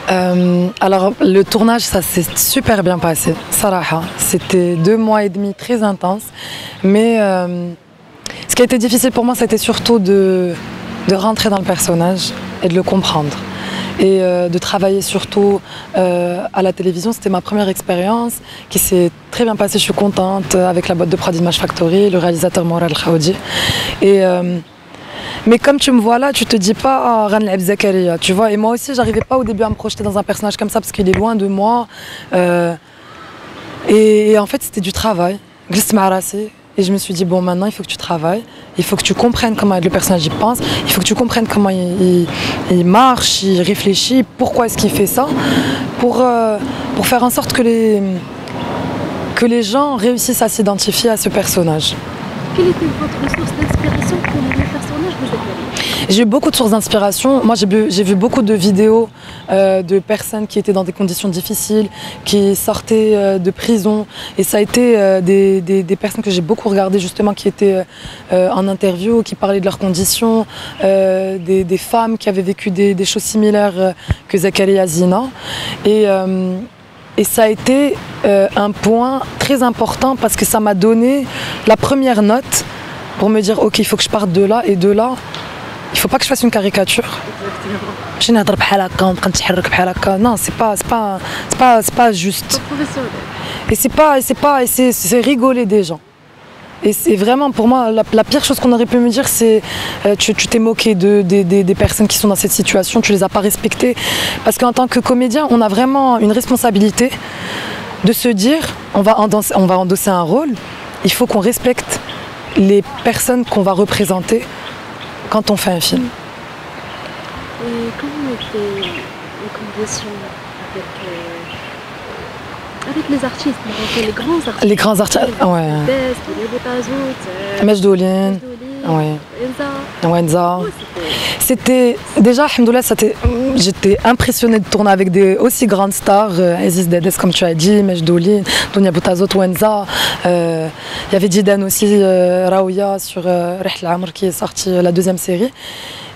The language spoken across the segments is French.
Alors le tournage, ça s'est super bien passé, Saraha. C'était 2 mois et demi très intenses, mais ce qui a été difficile pour moi, c'était surtout de rentrer dans le personnage et de le comprendre. Et de travailler surtout à la télévision, c'était ma première expérience qui s'est très bien passée, je suis contente, avec la boîte de prod Image Factory, le réalisateur Moral Khaoudi. Mais comme tu me vois là, tu te dis pas Ranelab Zakaria, tu vois. Et moi aussi, j'arrivais pas au début à me projeter dans un personnage comme ça parce qu'il est loin de moi. Et en fait, c'était du travail. Et je me suis dit, bon, maintenant, il faut que tu travailles. Il faut que tu comprennes comment le personnage il pense. Il faut que tu comprennes comment il marche, il réfléchit, pourquoi est-ce qu'il fait ça. Pour faire en sorte que les gens réussissent à s'identifier à ce personnage. Quelle était votre source d'inspiration pour le personnage de Zakaria? J'ai eu beaucoup de sources d'inspiration. Moi, j'ai vu beaucoup de vidéos de personnes qui étaient dans des conditions difficiles, qui sortaient de prison. Et ça a été des personnes que j'ai beaucoup regardées, justement, qui étaient en interview, qui parlaient de leurs conditions, des femmes qui avaient vécu des choses similaires que Zakaria Zina. Et ça a été un point très important parce que ça m'a donné la première note pour me dire ok, il faut que je parte de là et de là. Il ne faut pas que je fasse une caricature. Non, c'est pas juste. Et c'est rigoler des gens. Et c'est vraiment pour moi la pire chose qu'on aurait pu me dire, c'est tu t'es moqué des personnes qui sont dans cette situation, tu les as pas respectées. Parce qu'en tant que comédien, on a vraiment une responsabilité de se dire on va endosser un rôle, il faut qu'on respecte les personnes qu'on va représenter quand on fait un film. Et comment étaient les conditions avec les artistes, les grands artistes? Les grands artistes, ouais. Majdoulin, ouais. Wenza. C'était déjà, alhamdoulilah, j'étais impressionnée de tourner avec des aussi grandes stars, Aziz Dades comme tu as dit, Majdoulin, Dounia Boutazot, Wenza. Il y avait Didan aussi, Raouya sur Rihl Amr qui est sorti la deuxième série.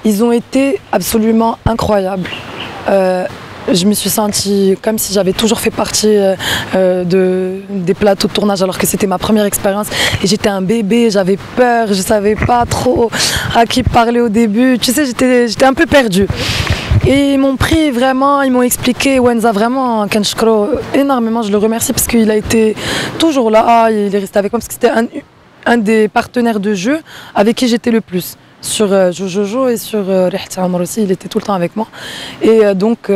Ils ont été absolument incroyables. Je me suis sentie comme si j'avais toujours fait partie des plateaux de tournage alors que c'était ma première expérience. Et j'étais un bébé, j'avais peur, je ne savais pas trop à qui parler au début. Tu sais, j'étais un peu perdue. Et ils m'ont pris vraiment, ils m'ont expliqué, Wenza vraiment, Kanchkro, énormément, je le remercie parce qu'il a été toujours là, il est resté avec moi parce que c'était un des partenaires de jeu avec qui j'étais le plus. Sur Jojojo et sur Riht Amr aussi, il était tout le temps avec moi. Et donc,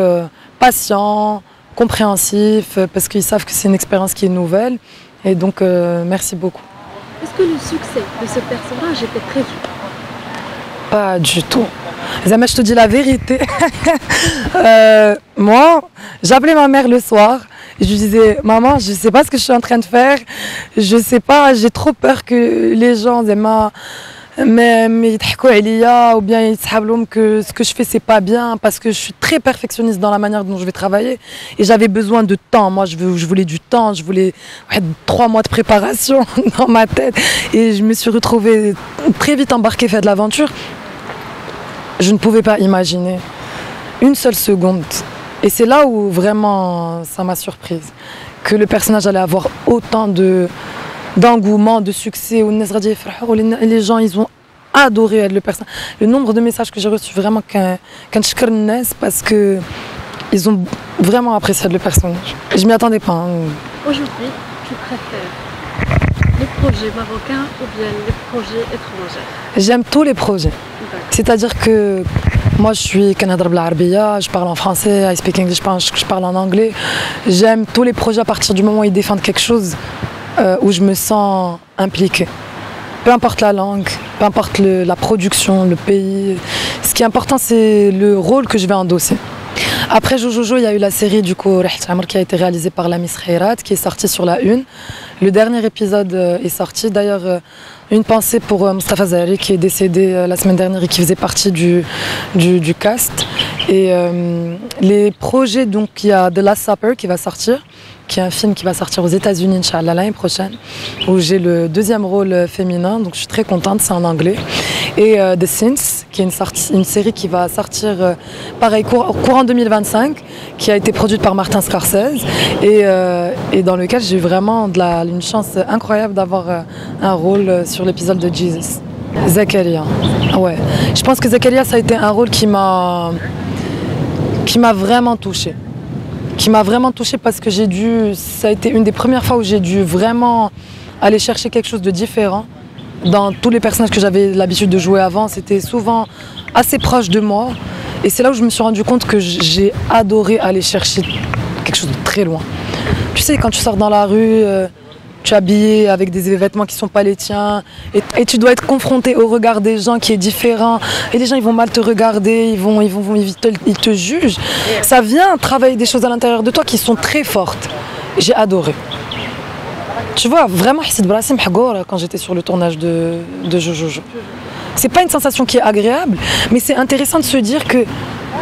patient, compréhensif, parce qu'ils savent que c'est une expérience qui est nouvelle. Et donc, merci beaucoup. Est-ce que le succès de ce personnage était prévu? Pas du tout. Zama, je te dis la vérité. Moi, j'appelais ma mère le soir. Et je lui disais, maman, je ne sais pas ce que je suis en train de faire. Je ne sais pas, j'ai trop peur que les gens, Zama, mais ou bien que ce que je fais c'est pas bien parce que je suis très perfectionniste dans la manière dont je vais travailler et j'avais besoin de temps. Moi je voulais du temps, je voulais 3 mois de préparation dans ma tête et je me suis retrouvée très vite embarquée faire de l'aventure. Je ne pouvais pas imaginer une seule seconde et c'est là où vraiment ça m'a surprise que le personnage allait avoir autant d'engouement, de succès. Les gens, ils ont adoré le personnage. Le nombre de messages que j'ai reçus, vraiment, parce qu'ils ont vraiment apprécié le personnage. Je m'y attendais pas. Aujourd'hui, tu préfères les projets marocains ou bien les projets étrangers? J'aime tous les projets. C'est-à-dire que moi, je suis Kanadra Bla-Arabia, je parle en français, I speak English, je parle en anglais. J'aime tous les projets à partir du moment où ils défendent quelque chose où je me sens impliquée. Peu importe la langue, peu importe la production, le pays. Ce qui est important, c'est le rôle que je vais endosser. Après Jojojo, il y a eu la série du coup Riht Amr qui a été réalisée par la Miss Khairat, qui est sortie sur la Une. Le dernier épisode est sorti. D'ailleurs, une pensée pour Mustafa Zahri qui est décédé la semaine dernière et qui faisait partie du cast. Et les projets, donc il y a The Last Supper qui va sortir, qui est un film qui va sortir aux États-Unis, Inch'Allah, l'année prochaine, où j'ai le deuxième rôle féminin, donc je suis très contente, c'est en anglais. et The Sins, qui est une série qui va sortir pareil courant 2025, qui a été produite par Martin Scorsese et dans lequel j'ai eu vraiment une chance incroyable d'avoir un rôle sur l'épisode de Jesus. Zakaria, ouais. Je pense que Zakaria, ça a été un rôle qui m'a vraiment touchée. Qui m'a vraiment touchée parce que ça a été une des premières fois où j'ai dû vraiment aller chercher quelque chose de différent. Dans tous les personnages que j'avais l'habitude de jouer avant, c'était souvent assez proche de moi. Et c'est là où je me suis rendu compte que j'ai adoré aller chercher quelque chose de très loin. Tu sais, quand tu sors dans la rue, tu es habillé avec des vêtements qui ne sont pas les tiens et tu dois être confronté au regard des gens qui est différent. Et les gens, ils vont mal te regarder, ils te jugent. Ça vient travailler des choses à l'intérieur de toi qui sont très fortes. J'ai adoré. Tu vois, vraiment, Hisset Brassim Hagor, quand j'étais sur le tournage de Jojo. C'est pas une sensation qui est agréable, mais c'est intéressant de se dire que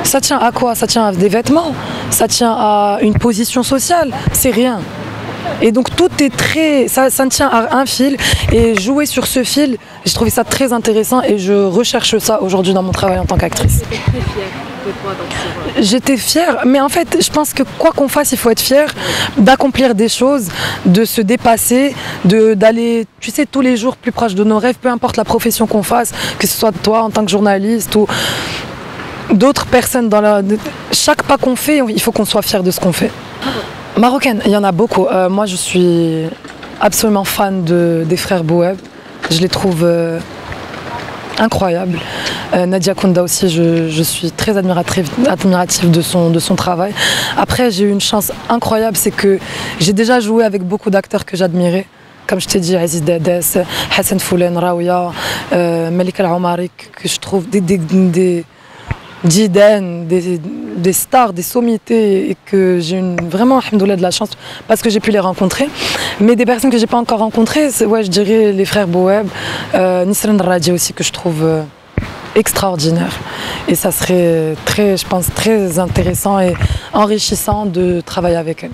ça tient à quoi? Ça tient à des vêtements, ça tient à une position sociale, c'est rien. Et donc tout est ça tient à un fil et jouer sur ce fil, j'ai trouvé ça très intéressant et je recherche ça aujourd'hui dans mon travail en tant qu'actrice. J'étais très fière de toi dans ce rôle. J'étais fière, mais en fait je pense que quoi qu'on fasse, il faut être fier d'accomplir des choses, de se dépasser, d'aller, tu sais, tous les jours plus proche de nos rêves, peu importe la profession qu'on fasse, que ce soit toi en tant que journaliste ou d'autres personnes chaque pas qu'on fait, il faut qu'on soit fier de ce qu'on fait. Marocaine, il y en a beaucoup. Moi, je suis absolument fan des frères Boueb. Je les trouve incroyables. Nadia Kounda aussi, je suis très admirative de son travail. Après, j'ai eu une chance incroyable, c'est que j'ai déjà joué avec beaucoup d'acteurs que j'admirais. Comme je t'ai dit, Aziz Dades, Hassan Foulen, Raouya, Malika El-Omari, que je trouve des stars, des sommités et que j'ai vraiment, alhamdoulilah, de la chance parce que j'ai pu les rencontrer. Mais des personnes que j'ai pas encore rencontrées, ouais, je dirais les frères Boueb, Nisran Radji aussi que je trouve extraordinaire. Et ça serait je pense, très intéressant et enrichissant de travailler avec elles.